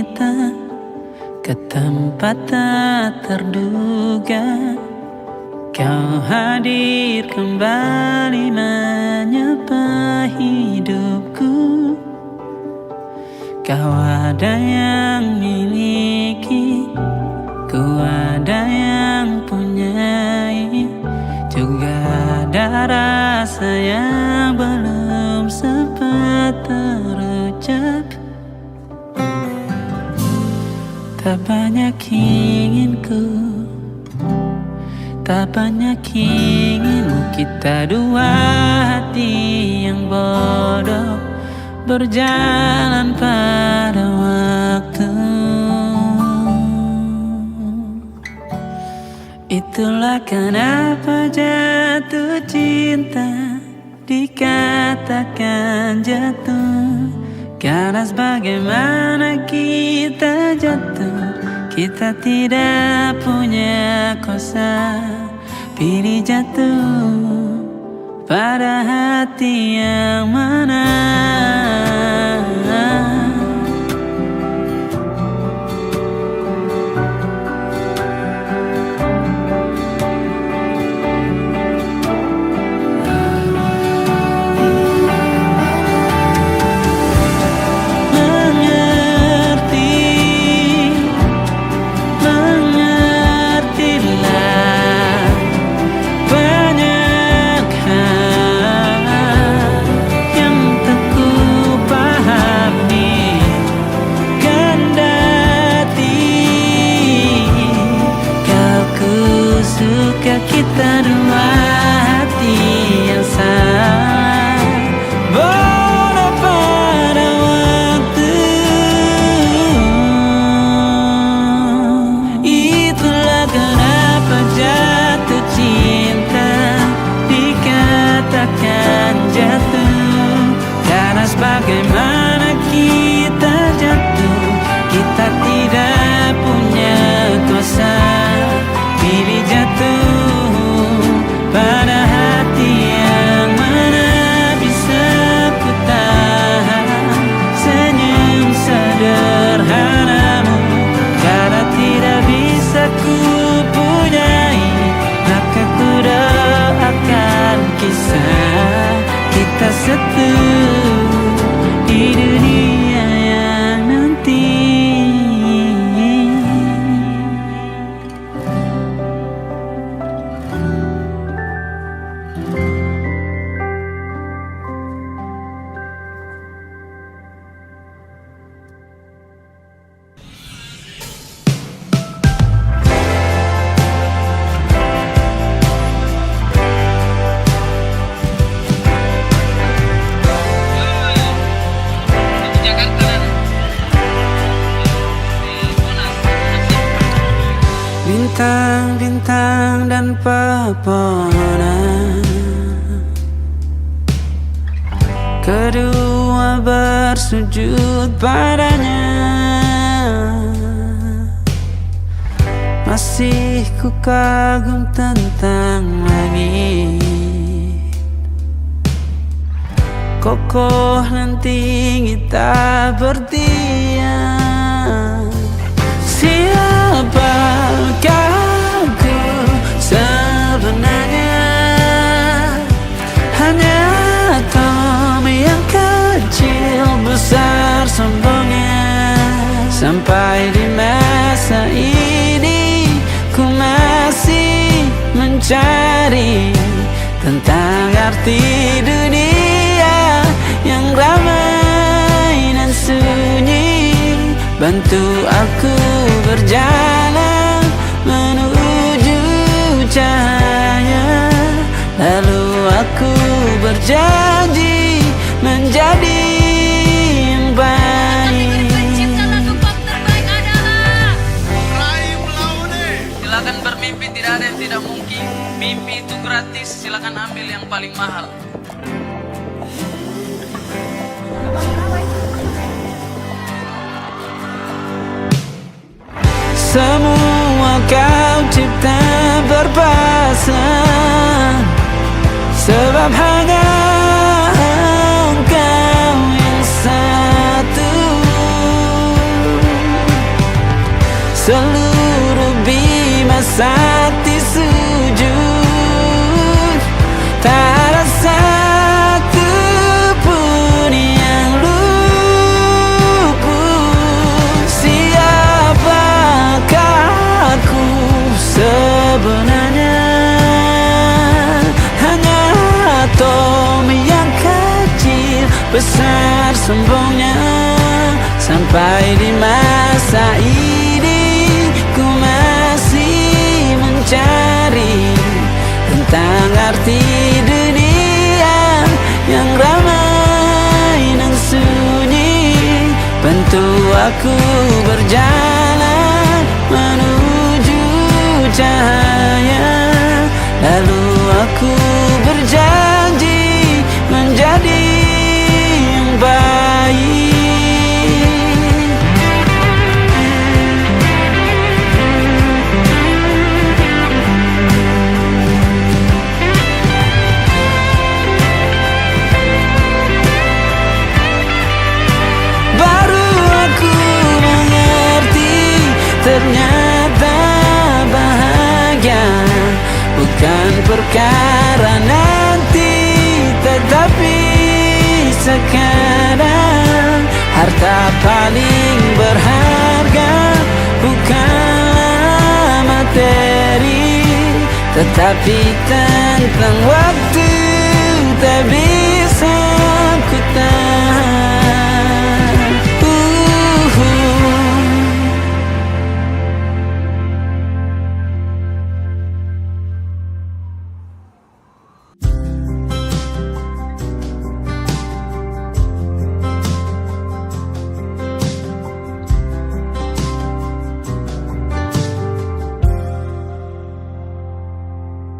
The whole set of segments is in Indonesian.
kita ke tempat tak terduga. Kau hadir kembali menyapa hidupku. Kau ada yang miliki, ku ada yang punyai. Juga ada rasa yang belum sempat terucap. Tak banyak inginku, tak banyak inginmu. Kita dua hati yang bodoh berjalan pada waktu. Itulah kenapa jatuh cinta dikatakan jatuh. Karena sebagaimana kita jatuh, kita tidak punya kuasa. Pilih jatuh pada hati yang mana. Kita dua hati yang sama, bodoh pada waktu. Itulah kenapa jatuh cinta dikatakan jatuh. Karena sebagaimana kita jatuh, kita tidak punya kuasa. Pilih jatuh pada hati yang mana. Bisa ku tahan senyum sederhanamu. Karena tidak bisa ku punyai, maka ku doakan kisah kita satu di dunia yang nanti. Bintang-bintang dan pepohonan, kedua bersujud padanya. Masih ku kagum tentang langit, kokoh dan tinggi tak bertiang. Siapakah aku sebenarnya? Hanya atom yang kecil besar sombongnya. Sampai di masa ini ku masih mencari tentang arti dunia yang ramai dan sunyi. Bantu aku berjalan menuju cahaya. Lalu aku berjanji menjadi yang baik. Pencipta lagu pop terbaik adalah Rahim Laude. Silakan bermimpi, tidak ada yang tidak mungkin. Mimpi itu gratis, silakan ambil yang paling mahal. Semua kau cipta berpasang, sebab hanya engkau yang satu. seluruh bima sakti sujud. Tak ada satu pun yang luput. Siapakah aku sebenarnya? Hanya atom yang kecil, besar sombongnya. Sampai di masa ini ku masih mencari tentang arti dunia yang ramai dan sunyi. Bantu aku berjalan menuju cahaya, lalu aku berjanji menjadi yang baik. Ternyata bahagia bukan perkara nanti, tetapi sekarang. Harta paling berharga bukanlah materi, tetapi tentang waktu tak bisa ku tahan.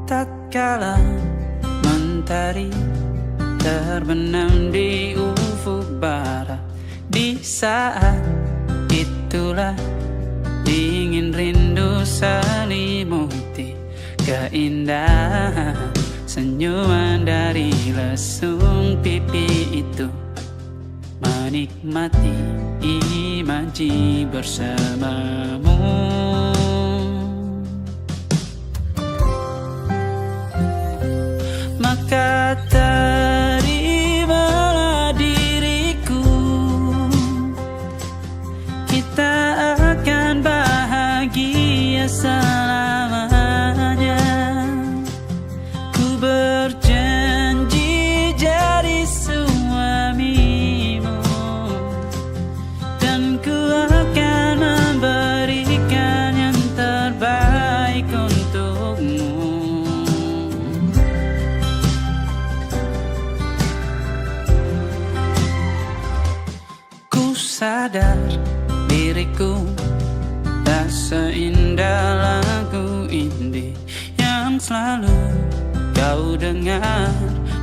Tak kala mentari terbenam di ufuk barat, di saat itulah dingin rindu selimuti keindahan senyuman dari lesung pipi itu. Menikmati imaji bersamamu. Maka terimalah diriku, kita akan bahagia selamanya. Ku berjanji jadi suamimu, dan ku akan memberikan yang terbaik untukmu. Sadar diriku tak seindah lagu indie yang selalu kau dengar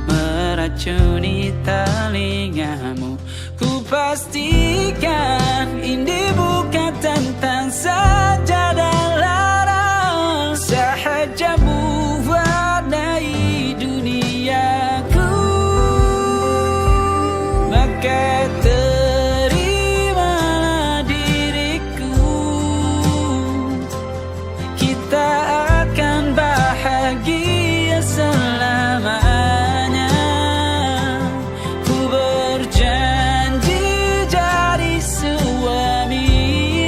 meracuni telingamu. Ku pastikan indie bukan tentang saja dan larang, sahaja mewarnai duniaku. Maka bahagia selamanya. Ku berjanji jadi suamimu.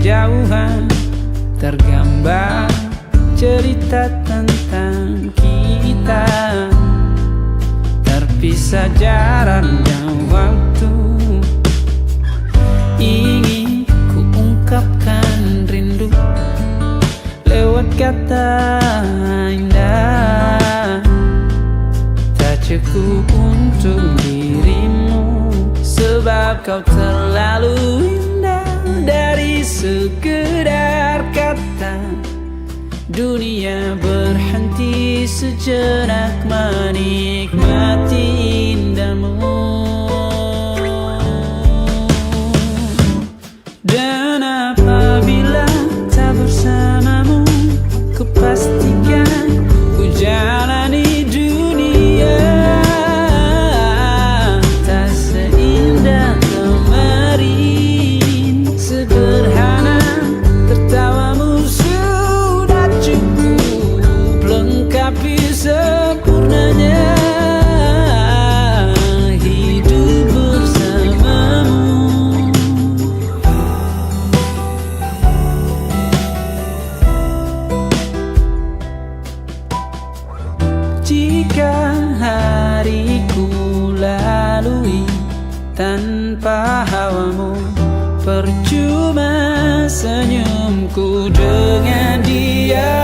kejauhan tergambar cerita tentang kita, terpisah jarak dan waktu. Ingin ku ungkapkan rindu lewat kata indah, tak cukup untuk dirimu, sebab kau terlalu indah. Dari sekedar kata, dunia berhenti sejenak menikmati indahmu. Dan apabila tak bersamamu, ku pastikan ku jalani dunia tak seindah kemarin. Sederhana, tertawamu sudah cukup lengkapi sempurnanya hidup bersamamu. Jika hariku lalui tanpa hawamu, percuma senyumku dengan dia.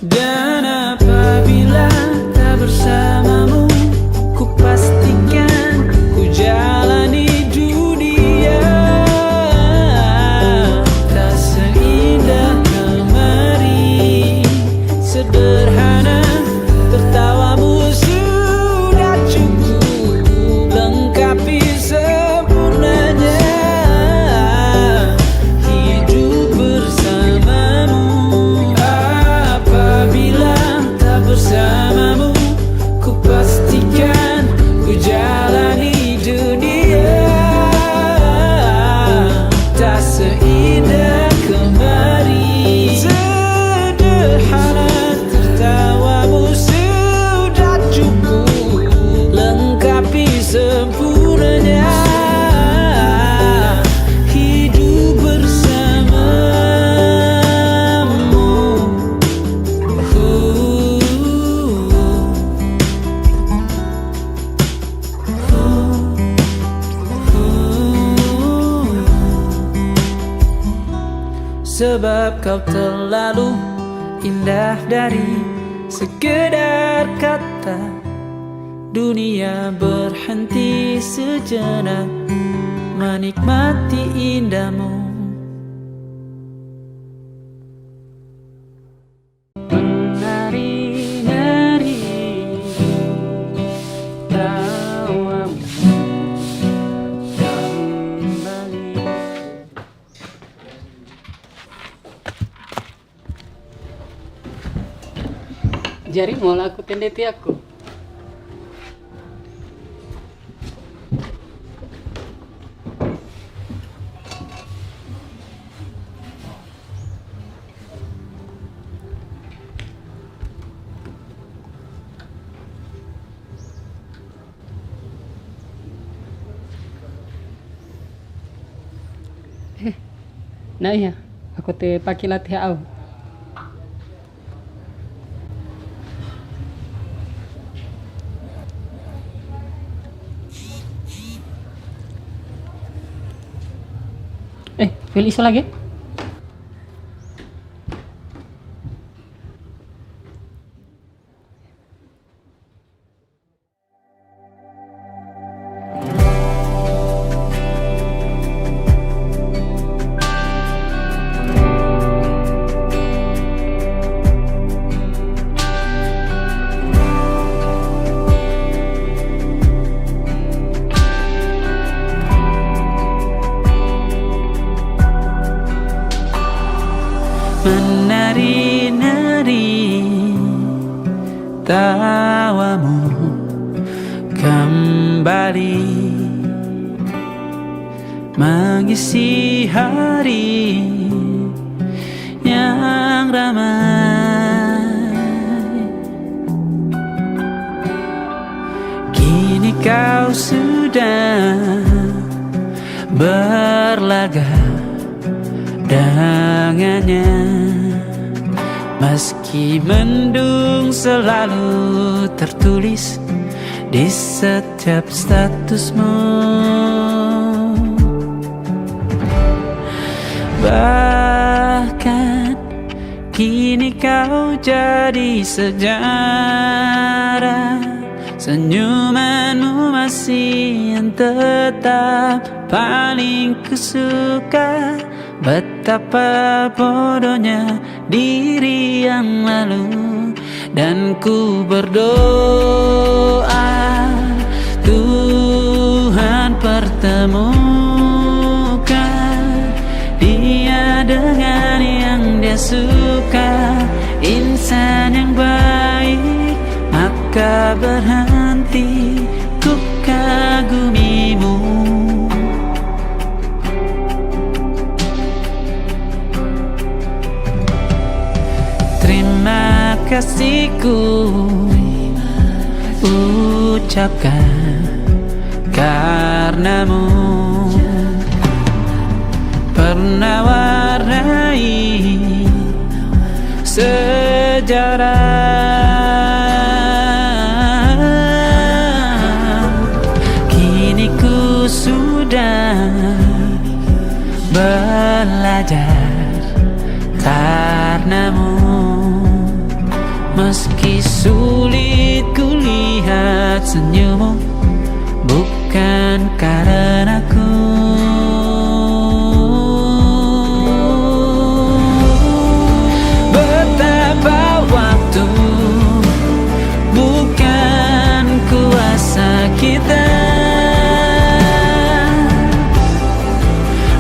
Dan apabila tak bersamamu, ku pastikan ku jalani dunia tak seindah kemarin. Sederhana, tertawamu sudah cukup lengkapi sempurnanya hidup bersamamu. Apabila tak bersamamu, ku pastikan ku jalani dunia tak seindah kemarin. Sederhana, tertawamu sudah cukup lengkapi sempurnanya hidup bersamamu. Sebab kau terlalu indah dari sekedar kata, dunia berhenti sejenak menikmati indahmu. Menari-nari tawamu kembali. Jari mau laku tendeti aku. Nah iya, aku te pakai latih au. Feliz lagi? Menari-nari tawamu kembali. mengisi hari yang ramai. Kini kau sudah berlaga dengannya, meski mendung selalu tertulis di setiap statusmu. Bahkan kini kau jadi sejarah, senyumanmu masih yang tetap paling kusuka. Betapa bodohnya diri yang lalu, dan ku berdoa Tuhan pertemukan dia dengan yang dia suka. Insan yang baik, maka berhenti ku kagumimu. Terima kasihku ucapkan karenamu pernah warnai sejarah. Kini ku sudah belajar karenamu, meski sulit kulihat senyummu, bukan karenaku. Betapa waktu bukan kuasa kita,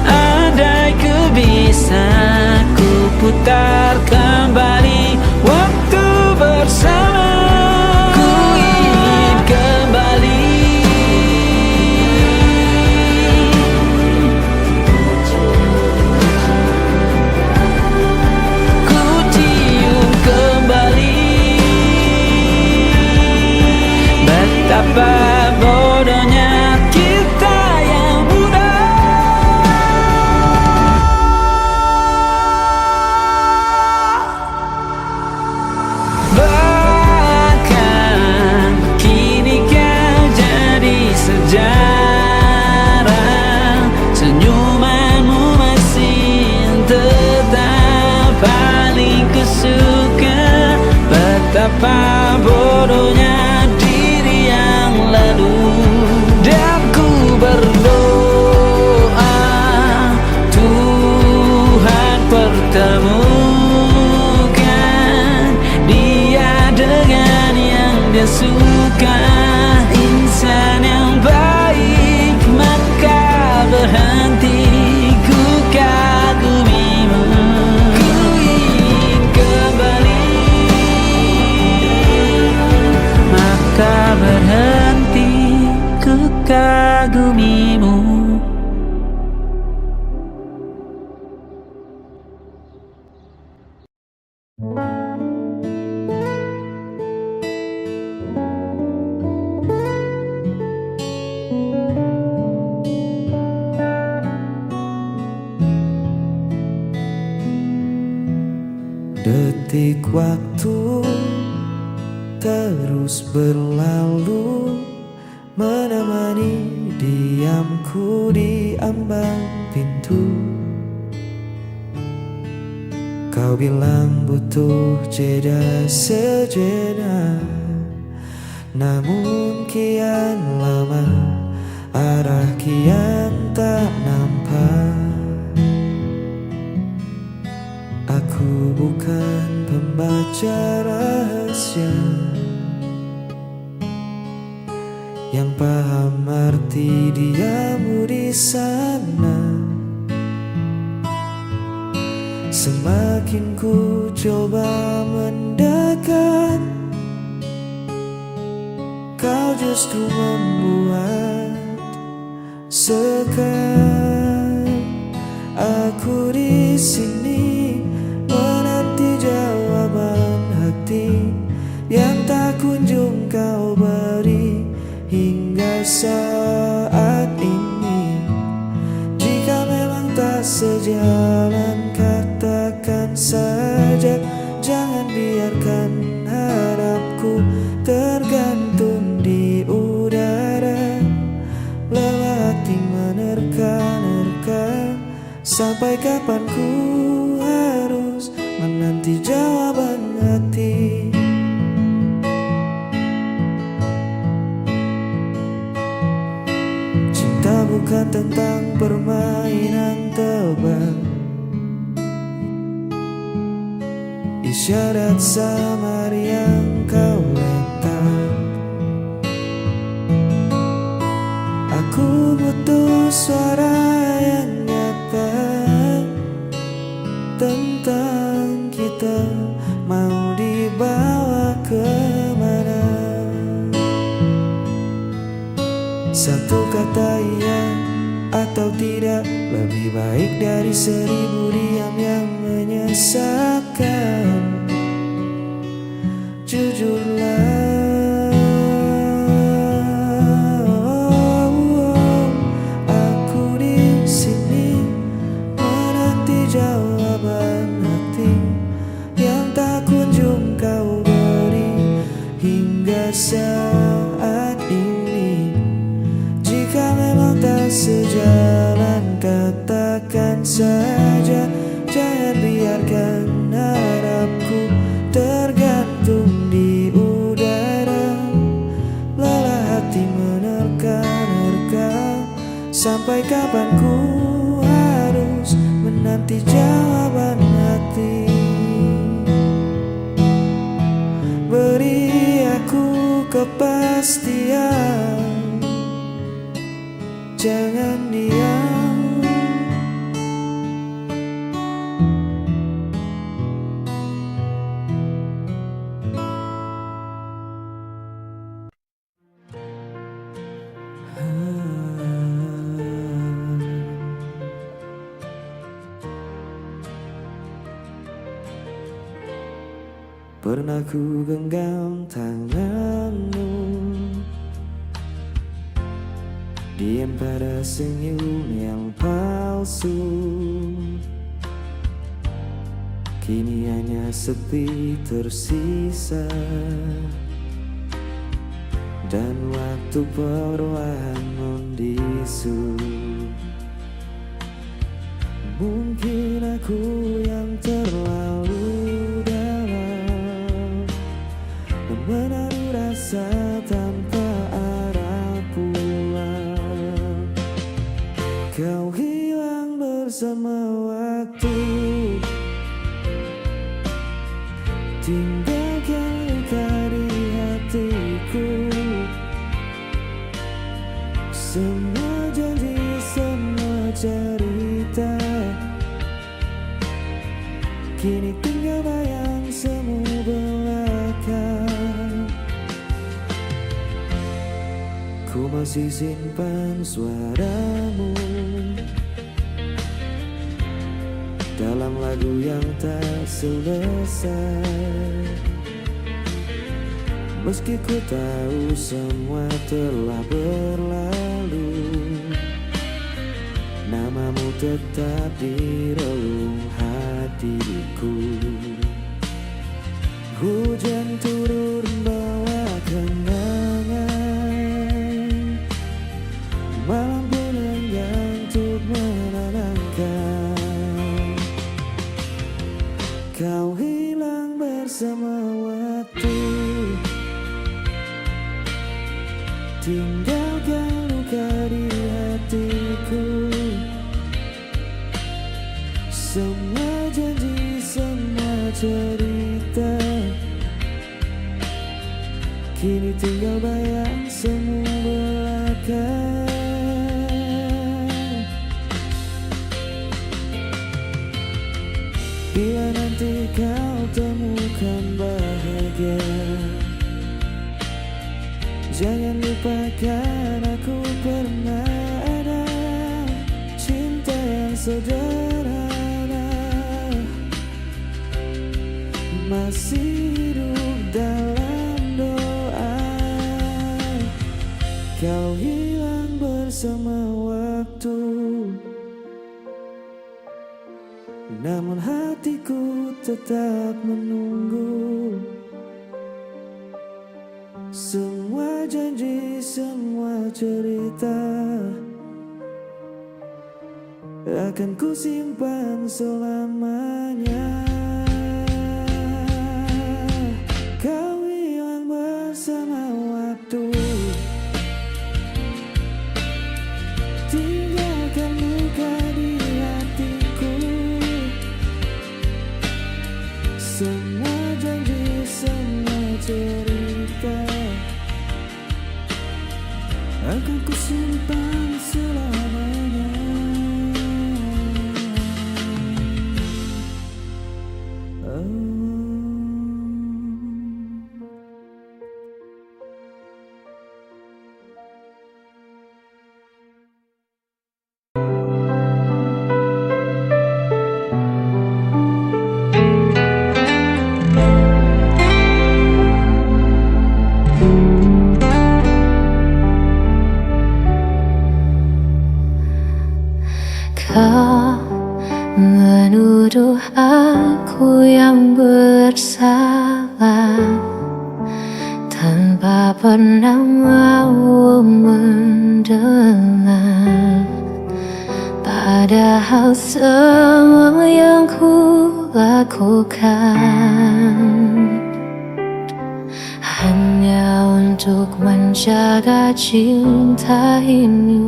andai ku bisa ku putar kembali waktu bersama. Ku ingin kembali ku cium kembali betapa bodohnya kita yang muda. Bahkan kini kau jadi sejarah, senyumanmu masih tetap paling kusuka. Betapa bodohnya diri yang lalu, dan ku berdoa Tuhan pertemukan dia dengan yang dia suka. Insan yang baik, maka berhenti ku kagumimu. Ku ingin kembali, maka berhenti ku kagumimu. Detik waktu terus berlalu, menemani diamku di ambang pintu. Kau bilang butuh jeda sejenak, namun kian lama arah kian tak nampak. Aku bukan pembaca rahasia yang paham arti diamu di sana. Semakin ku coba mendekat, kau justru membuat sekarang sini menanti jawaban hati yang tak kunjung kau beri hingga saat ini. Jika memang tak sejalan, katakan saja. Jangan biarkan harapku tergantung di udara. Lelah hati menerka-nerka. Sampai kapan ku harus menanti jawaban hati? Cinta bukan tentang permainan tebak, isyarat samar yang kau letak. Aku butuh suara yang nyata tentang kita, mau dibawa kemana. Satu kata iya atau tidak lebih baik dari 1000 diam yang menyesatkan. Jujurlah, aku di sini menanti jawaban hati yang tak kunjung kau beri hingga saat ini. Jika memang tak sejalan, katakan saja. Jangan biarkan harapku tergantung di udara. Lelah hati menerka-nerka. Sampai kapan ku harus menanti jawaban hati? Beri aku kepastian, jangan diam. Pernah ku genggam tanganmu, diam pada senyum yang palsu. Kini hanya sepi tersisa, dan waktu perlahan membisu. Mungkin aku yang terlalu dalam menaruh rasa tanpa arah pulang. Kau hilang bersama waktu, tinggalkan luka di hatiku. Semua janji, semua cerita, kini tinggal bayang semu belaka. Ku masih simpan suaramu dalam lagu yang tak selesai. Meski ku tahu semua telah berlalu, namamu tetap di relung hatiku. Hujan turun bawa kenangan, malam pun enggan untuk menenangkan. Kau hilang bersama waktu, tinggalkan luka di hatiku. Semua janji, semua cerita, kini tinggal bayang semu belaka. Bila nanti kau temukan bahagia, jangan lupakan aku pernah ada cinta yang sederhana. masih hidup dalam doa. Kau hilang bersama waktu, namun hatiku tetap menunggu. Semua janji, semua cerita akan ku simpan selamanya. Kau hilang bersama waktu, tinggalkan luka di hatiku. Semua janji, semua cerita akan ku simpan selamanya. Kau menuduh aku yang bersalah tanpa pernah mau mendengar. Padahal semua yang ku lakukan hanya untuk menjaga cinta ini.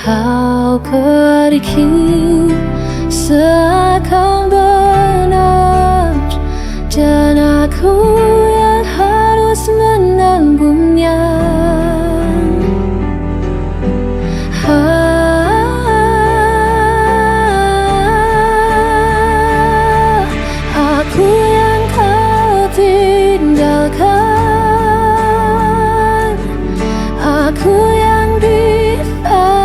Kau pergi seakan benar, dan aku yang harus menanggungnya. Aku yang kau tinggalkan, aku yang disalahkan,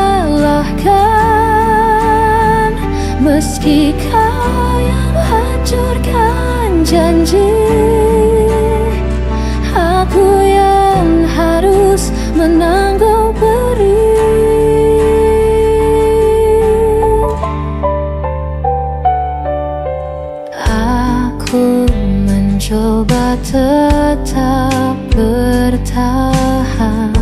meski kau yang hancurkan janji. Aku yang harus menanggung perih. Aku mencoba tetap bertahan,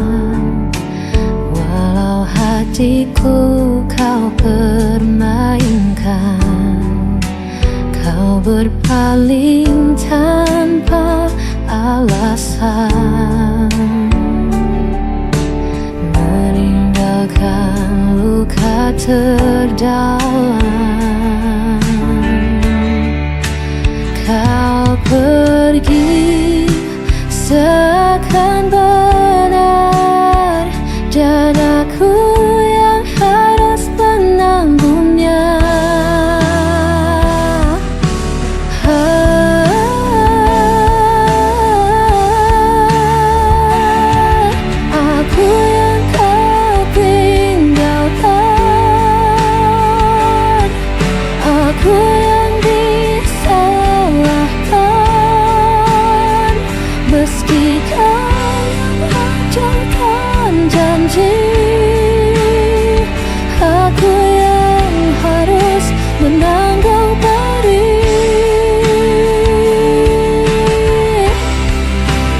walau hatiku kau permainkan. Kau berpaling tanpa alasan, meninggalkan luka terdalam. Kau pergi seakan benar, dan aku yang harus menanggungnya. Aku yang kau tinggalkan, aku yang disalahkan, meski kau yang hancurkan janji. Aku yang harus menanggung perih.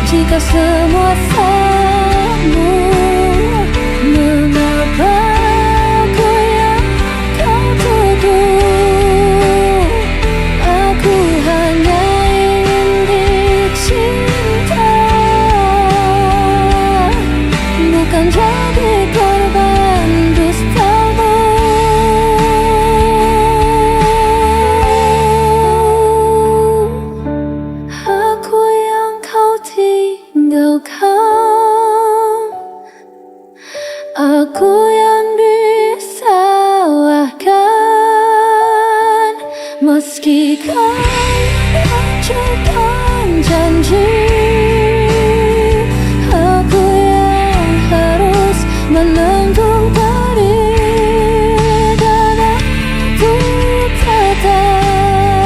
Jika semua salahmu, mengapa aku yang kau tuduh? Aku hanya ingin dicinta, bukan jadi korban dustamu. Aku yang kau tinggalkan, aku yang disalahkan, meski kau yang hancurkan janji. Aku yang harus menanggung perih, dan aku tetap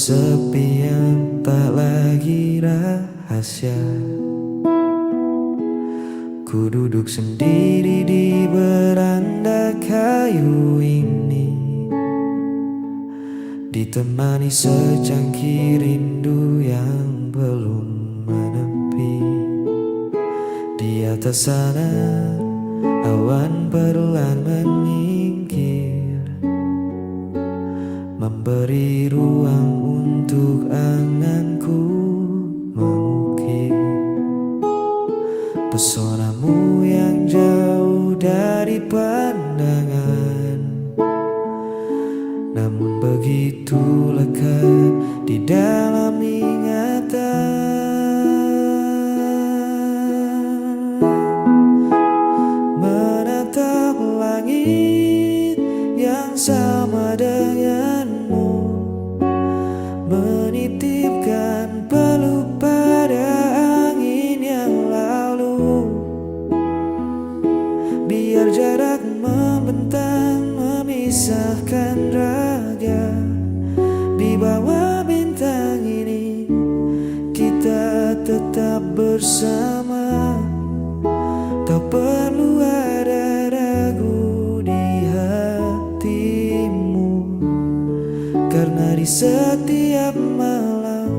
sepi yang tak lagi rahasia. Ku duduk sendiri di beranda kayu ini, ditemani secangkir rindu yang belum menepi. Di atas sana awan perlahan menyingkir, memberi ruang untuk anganku mengukir pesonamu yang jauh dari pandangan, namun begitu lekat di dalam ingatan. Menatap langit yang sama denganmu, menitipkan peluk pada angin yang lalu. Biar jarak membentang memisahkan raga, di bawah bintang ini kita tetap bersama. Tak perlu ada ragu di hatimu, karena di setiap malam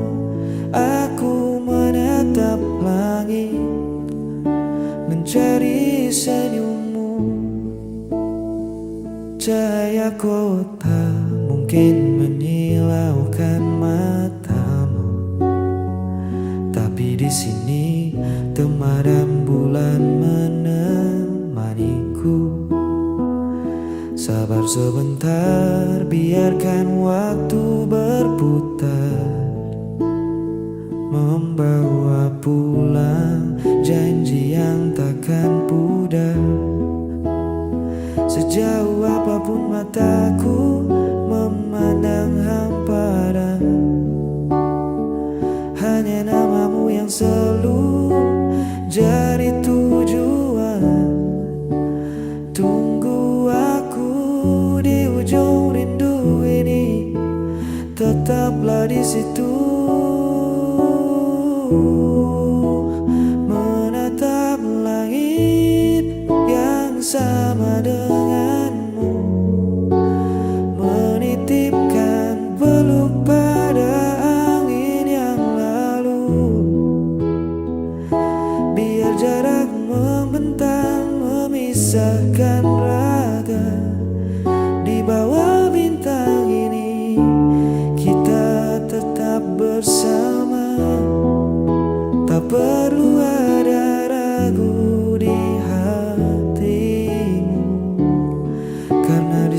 aku menatap langit, mencari senyummu. Cahaya kota mungkin menyilaukan matamu, tapi di sini temaram bulan menemaniku. Sabar sebentar, biarkan waktu berputar, membawa pulang janji yang takkan pudar. Sejauh apapun mataku memandang hamparan, hanya namamu yang selalu jadi tujuan. Tunggu aku di ujung rindu ini, tetaplah di situ. Menatap langit yang sama denganmu, menitipkan peluk pada angin yang lalu. Biar jarak membentang memisahkan raga, di bawah bintang ini kita tetap bersama. Tak perlu ada ragu di hatimu, karena di